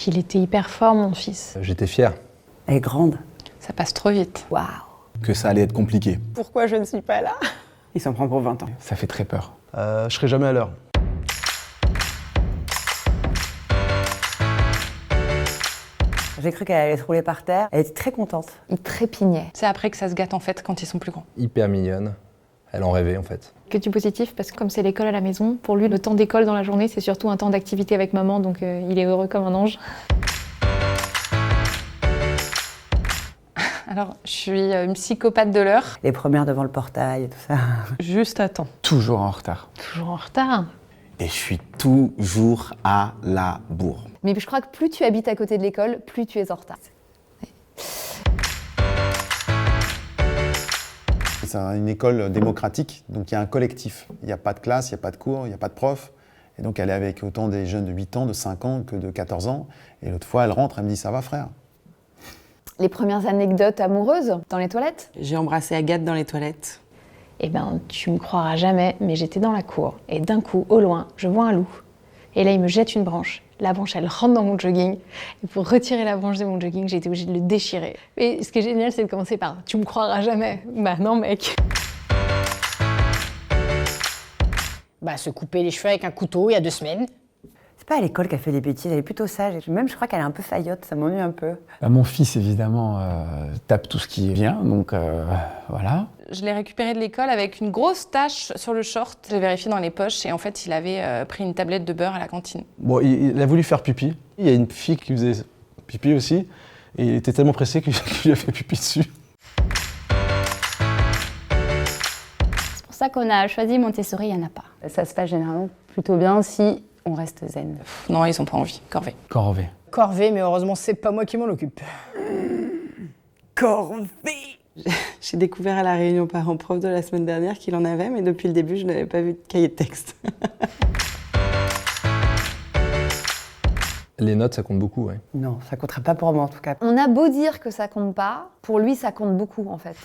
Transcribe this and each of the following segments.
Il était hyper fort, mon fils. J'étais fier. Elle est grande. Ça passe trop vite. Waouh. Que ça allait être compliqué. Pourquoi je ne suis pas là? Il s'en prend pour 20 ans. Ça fait très peur. Je serai jamais à l'heure. J'ai cru qu'elle allait se rouler par terre. Elle était très contente. Il trépignait. C'est après que ça se gâte en fait quand ils sont plus grands. Hyper mignonne. Elle en rêvait en fait. Que du positif, parce que comme c'est l'école à la maison, pour lui, le temps d'école dans la journée, c'est surtout un temps d'activité avec maman, donc il est heureux comme un ange. Alors, je suis une psychopathe de l'heure. Les premières devant le portail et tout ça. Juste à temps. Toujours en retard. Toujours en retard. Et je suis toujours à la bourre. Mais je crois que plus tu habites à côté de l'école, plus tu es en retard. C'est une école démocratique, donc il y a un collectif. Il n'y a pas de classe, il n'y a pas de cours, il n'y a pas de prof. Et donc elle est avec autant des jeunes de 8 ans, de 5 ans que de 14 ans. Et l'autre fois, elle rentre, elle me dit « ça va frère ?» Les premières anecdotes amoureuses dans les toilettes. J'ai embrassé Agathe dans les toilettes. Eh ben, tu me croiras jamais, mais j'étais dans la cour, et d'un coup, au loin, je vois un loup. Et là, il me jette une branche. La branche, elle rentre dans mon jogging. Et pour retirer la branche de mon jogging, j'ai été obligée de le déchirer. Et ce qui est génial, c'est de commencer par « tu me croiras jamais ». Bah non, mec. Se couper les cheveux avec un couteau il y a 2 semaines. C'est pas à l'école qu'elle fait des bêtises, elle est plutôt sage. Même, je crois qu'elle est un peu faillotte, ça m'ennuie un peu. Mon fils, évidemment, tape tout ce qui vient, donc voilà. Je l'ai récupéré de l'école avec une grosse tache sur le short. J'ai vérifié dans les poches et en fait, il avait pris une tablette de beurre à la cantine. Bon, il a voulu faire pipi. Il y a une fille qui faisait pipi aussi. Et il était tellement pressé qu'il lui a fait pipi dessus. C'est pour ça qu'on a choisi Montessori, il n'y en a pas. Ça se passe généralement plutôt bien si on reste zen. Non, ils ont pas envie. Corvée. Corvée. Corvée, mais heureusement, c'est pas moi qui m'en occupe. Corvée. J'ai découvert à la réunion parents-prof de la semaine dernière qu'il en avait, mais depuis le début, je n'avais pas vu de cahier de texte. Les notes, ça compte beaucoup, ouais. Non, ça compterait pas pour moi en tout cas. On a beau dire que ça compte pas, pour lui, ça compte beaucoup en fait.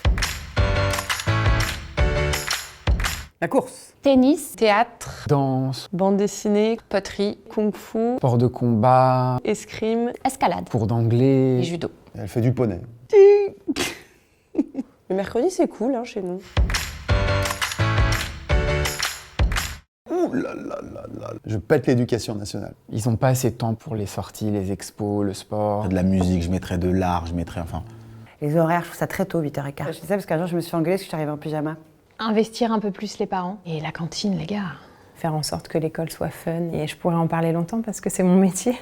La course. Tennis, Théâtre, Danse, bande dessinée, poterie, kung-fu, sport de combat, escrime escalade. cours et d'anglais. judo. Elle fait du poney. Le mercredi, c'est cool chez nous. Ouh là là là là. Je pète l'éducation nationale. Ils n'ont pas assez de temps pour les sorties, les expos, le sport. De la musique, je mettrais de l'art, je mettrais enfin... Les horaires, je trouve ça très tôt, 8h15. Je dis ça parce qu'un jour, je me suis fait engueuler parce que je suis arrivée en pyjama. Investir un peu plus les parents. Et la cantine, les gars. Faire en sorte que l'école soit fun et je pourrais en parler longtemps parce que c'est mon métier.